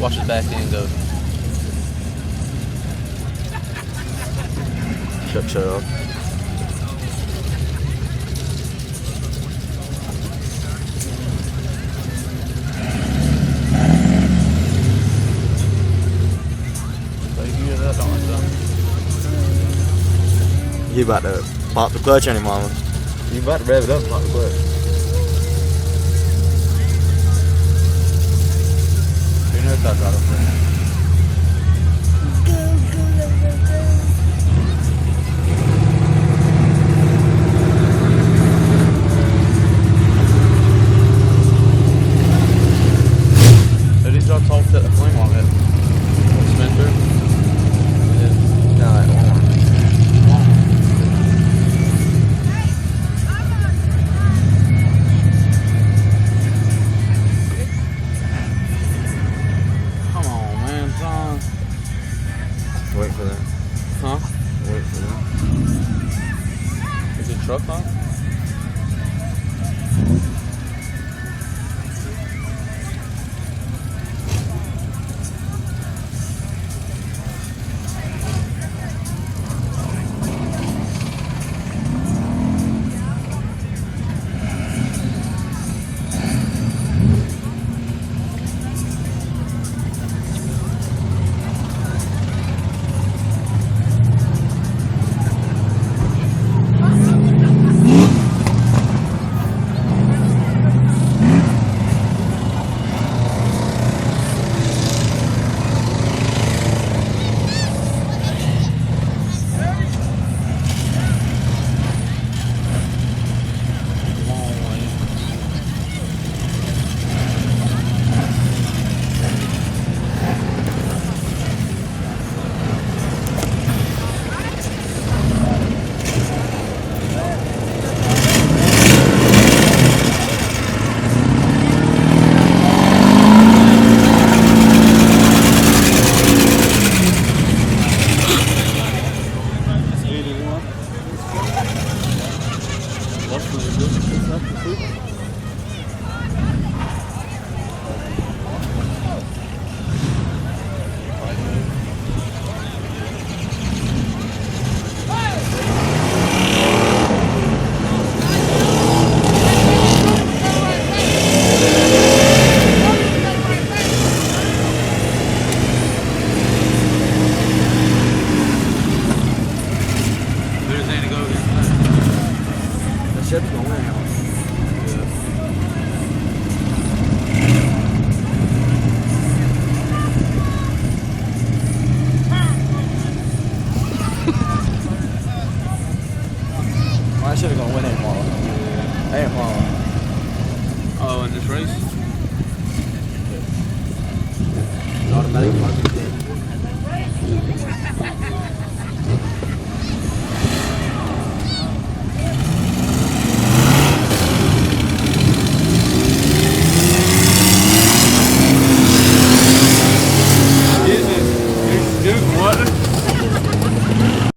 Watch his back end go. Shut up. You about to pop the clutch on him, mama. You about to rev it up and pop the clutch. You know that's out of frame. Did he start talking that flame on it? Spin through? No, that one. Come on, man, John. Wait for that. Huh? Wait for that. Is it truck on? Ship's gonna win. I should have gonna win Aunt Marla. Aunt Marla. Oh, in this race? Automatic market.